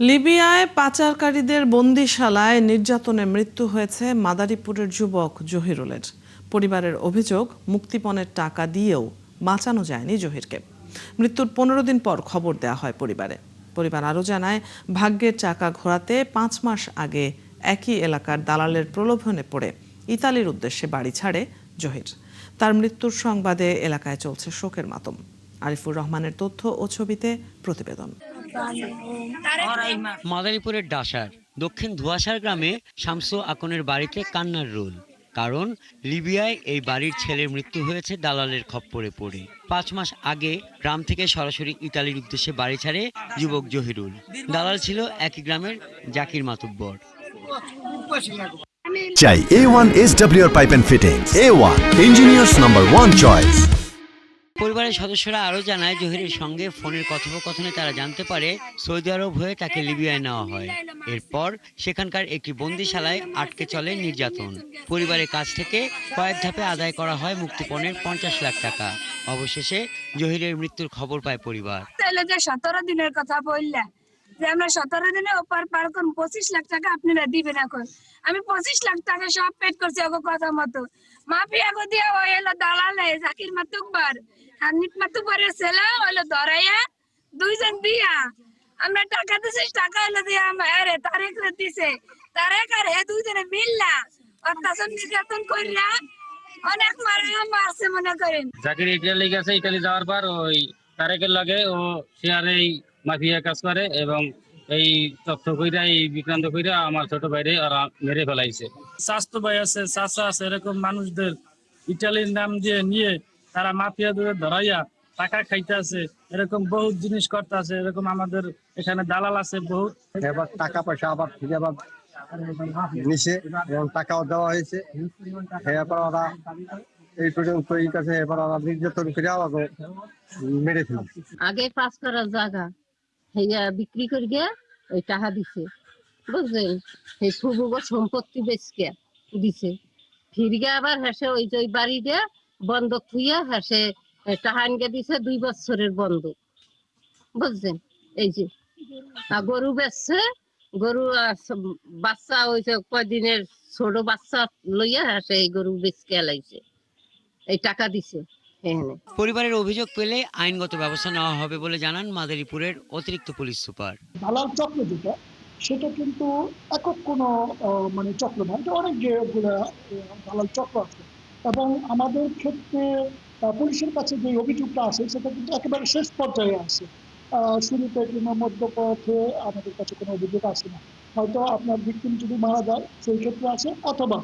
লিবিয়ায় পাচারকারীদের বন্দিশালায় নির্যাতনে মৃত্যু হয়েছে মাদারীপুরের যুবক জহিরুলের। পরিবারের অভিযোগ, মুক্তিপণের টাকা দিয়েও বাঁচানো যায়নি জহিরকে। মৃত্যুর 15 দিন পর খবর দেওয়া হয় পরিবারে। পরিবার আরও জানায়, ভাগ্যের চাকা ঘোরাতে 5 মাস আগে একই এলাকার দালালের প্রলোভনে পড়ে ইতালির উদ্দেশ্যে বাড়ি ছাড়ে জহির। তার মৃত্যুর সংবাদে এলাকায় চলছে শোকের মাতম। আরিফুর রহমানের তথ্য ও ছবিতে প্রতিবেদন। মাদারীপুরের ডাসার দক্ষিণ ধোয়াশার গ্রামে শামসু আকনের বাড়িতে কান্নার রোল। কারণ লিবিয়ায় এই বাড়ির ছেলের মৃত্যু হয়েছে দালালের খপ্পরে পড়ে। 5 মাস আগে গ্রাম থেকে সরাসরি ইতালির উদ্দেশ্যে বাড়ি ছাড়ে যুবক জহিরুল। দালাল ছিল একই গ্রামের জাকির মাতুব্বর। চাই A1 SWR pipe and fittings. A1 engineers number 1 choice. পরিবারের সদস্যরা আরও জানায়, জহিরের সঙ্গে ফোনের কথোপকথনে তারা জানতে পারে সৌদি আরব হয়ে তাকে লিবিয়ায় নেওয়া হয়। এরপর সেখানকার একটি বন্দিশালায় আটকে চলে নির্যাতন। পরিবারের কাছ থেকে কয়েক ধাপে আদায় করা হয় মুক্তিপণের 50 লাখ টাকা। অবশেষে জহিরের মৃত্যুর খবর পায় পরিবার। 17 দিনের কথা বললে যে আমরা 17 দিনে ওপার পার করুন, 25 লাখ টাকা আপনারা দিবেন। এখন আমি 25 লাখ টাকা সব পেড করছি ওগো কথা মতো। মাফিয়া গো দিয়া ওই এলো দালালে জাকির মাতুব্বর হানিফ মাতুব্বরের ছেলে হইলো ধরাইয়া দুইজন দিয়া আমরা টাকা দিছি। টাকা হইলো দিয়া আরে তারেক দিছে, তারেক আর হে দুইজনে মিললা অত্যাচার নির্যাতন কইরা অনেক মারছে মনে করেন। জাকির ইটালি গেছে, ইটালি যাওয়ার পর ওই তারেকের লাগে ও শেয়ারে মাফিয়া কাজ করে এবং এই তথ্য কইরা এই বিক্রান্ত কইরা আমার ছোট ভাইরে ওরা মেরে ফেলাইছে। স্বাস্থ্য ভাই আছে, চাচা আছে, এরকম মানুষদের ইটালির নাম দিয়ে নিয়ে তারা মাফিয়া ধরে ধরাইয়া টাকা খাইতে আছে, এরকম বহুত জিনিস করতে আছে। এরকম আমাদের এখানে দালাল আছে বহুত। এবার টাকা পয়সা আবার ফিরে আবার নিছে এবং টাকাও দেওয়া হয়েছে। এরপর ওরা এই পর্যন্ত কাছে এবার ওরা নির্যাতন করে আবার মেরে ফেলে। আগে 5 করার জায়গা হেয়া বিক্রি করিয়া ওই টাকা দিছে, বুঝলেন? সেই ফুবুগো সম্পত্তি বেচকে দিছে। ফিরগে আবার হেসে ওই যে বাড়িতে বন্ধক থুইয়া হেসে টাকা আনগে দিছে 2 বছরের বন্ধক, বুঝছেন? এই যে গরু বেচছে, গরু বাচ্চা ওই যে কয়দিনের ছোট বাচ্চা লইয়া হেসে এই গরু বেচকে লাইছে, এই টাকা দিছে। পরিবারের অভিযোগ পেলে আইনগত ব্যবস্থা নেওয়া হবে বলে জানান মাদারীপুরের অতিরিক্ত পুলিশ সুপার। দালাল চক্র যেটা, সেটা কিন্তু একক কোনো মানে চক্র না, এটা অনেক যেগুলো দালাল চক্র আছে। এবং আমাদের ক্ষেত্রে পুলিশের কাছে যে অভিযোগটা আসে সেটা কিন্তু একেবারে শেষ পর্যায়ে আসে। শুরুতে কিংবা মধ্যপথে আমাদের কাছে কোনো অভিযোগ আসে না। হয়তো আপনার ভিকটিম যদি মারা যায় সেই ক্ষেত্রে আসে, অথবা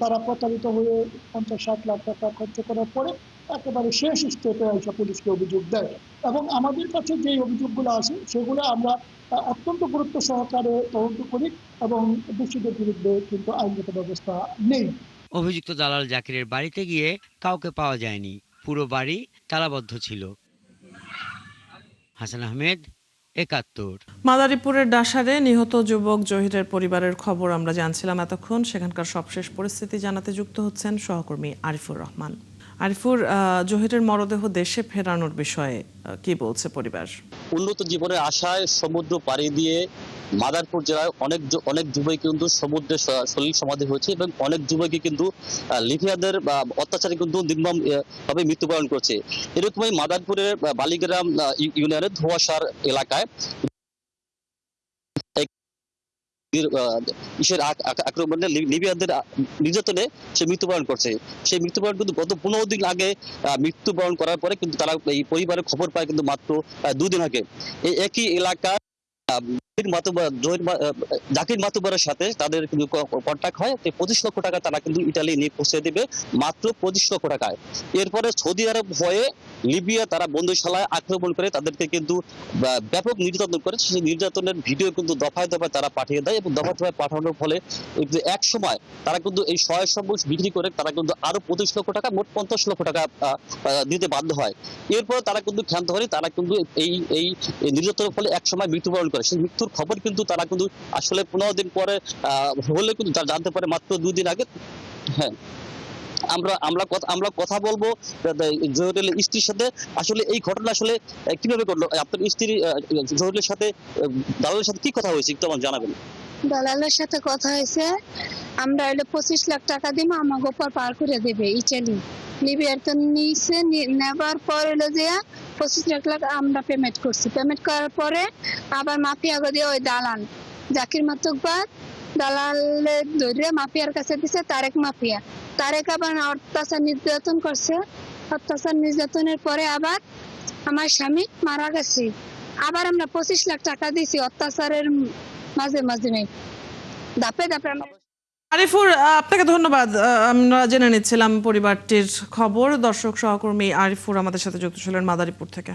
তারা প্রতারিত হয়ে 50-60 লাখ টাকা খরচ করার পরে একেবারে শেষ স্টেপে এসে পুলিশকে অভিযোগ দেয়। এবং আমাদের কাছে যে অভিযোগগুলো আসে সেগুলো আমরা অত্যন্ত গুরুত্ব সহকারে তদন্ত করি এবং দোষীদের বিরুদ্ধে কিন্তু আইনগত ব্যবস্থা নেই। অভিযুক্ত দালাল জাকিরের বাড়িতে গিয়ে কাউকে পাওয়া যায়নি, পুরো বাড়ি তালাবদ্ধ ছিল। হাসান আহমেদ, 71। মাদারীপুরের ডাসারে নিহত যুবক জহিরের পরিবারের খবর আমরা জানছিলাম এতক্ষণ। সেখানকার সবশেষ পরিস্থিতি জানাতে যুক্ত হচ্ছেন সহকর্মী আরিফুর রহমান। আরিফুর, জহিরের মরদেহ দেশে ফেরানোর বিষয়ে কি বলছে পরিবার? উন্নত জীবনের আশায় সমুদ্র পাড়ি দিয়ে মাদারীপুর জেলায় অনেক যুবক কিন্তু সমুদ্রে সলিল সমাধি হয়েছে এবং অনেক যুবকই কিন্তু লিবিয়াদের অত্যাচারে কিন্তু নির্মম ভাবে মৃত্যুবরণ করছে। এরকমই মাদারীপুরের বালিগ্রাম ইউনিয়নের ধোয়াশার এলাকায় আক্রমণে লিবিয়াদের নির্যাতনে সে মৃত্যুবরণ করছে। সেই মৃত্যুবরণ কিন্তু গত 15 দিন আগে মৃত্যুবরণ করার পরে কিন্তু তারা এই পরিবারের খবর পায় কিন্তু মাত্র 2 দিন আগে। এই একই এলাকার জাকির মাতুব্বরের সাথে তাদের কিন্তু কন্ট্যাক্ট হয়। 25 লক্ষ টাকা তারা কিন্তু ইটালি নিয়ে পৌঁছে দেবে, মাত্র 25 লক্ষ টাকায়। এরপরে সৌদি আরব হয়ে লিবিয়া তারা বন্দিশালায় আক্রমণ করে তাদেরকে কিন্তু ব্যাপক নির্যাতন করে। সেই নির্যাতনের ভিডিও কিন্তু দফায় দফায় তারা পাঠিয়ে দেয় এবং দফায় দফায় পাঠানোর ফলে এক সময় তারা কিন্তু এই সহায় সম্পদ বিক্রি করে তারা কিন্তু আরো 25 লক্ষ টাকা, মোট 50 লক্ষ টাকা দিতে বাধ্য হয়। এরপর তারা কিন্তু ক্ষান্ত হয়, তারা কিন্তু এই নির্যাতনের ফলে এক সময় মৃত্যুবরণ করে। সেই মৃত্যুর খবর কিন্তু তারা কিন্তু আসলে 15 দিন পরে হলে কিন্তু তারা জানতে পারে মাত্র 2 দিন আগে। হ্যাঁ, আমরা কথা বলবো জহিরুলের স্ত্রীর সাথে। আসলে এই ঘটনা আসলে কিভাবে ঘটলো, আপনার স্ত্রী জহিরুলের সাথে দালালের সাথে কি কথা হয়েছে একটু আমার জানাবেন। দালালের সাথে কথা হয়েছে, আমরা হইলে 25 লাখ টাকা দিব, আমাকে উপর পার করে দেবে ইটালি। লিবিয়ার তো নিচে নেবার পর হলো যে 25 লাখ আমরা পেমেন্ট করছি। পেমেন্ট করার পরে আবার মাফিয়া দিয়ে ওই দালাল জাকির মাতুকবাদ দালালে ধরে মাফিয়ার কাছে দিছে তারেক মাফিয়া। তারেক আবার অত্যাচার নির্যাতন করছে। অত্যাচার নির্যাতনের পরে আবার আমার স্বামী মারা গেছে। আবার আমরা 25 লাখ টাকা দিছি অত্যাচারের মাঝে মাঝে ধাপে ধাপে আমরা। আরিফুর, আপনাকে ধন্যবাদ। আমরা জেনে নিচ্ছিলাম পরিবারটির খবর। দর্শক সহকর্মী আরিফুর আমাদের সাথে যুক্ত ছিলেন মাদারীপুর থেকে।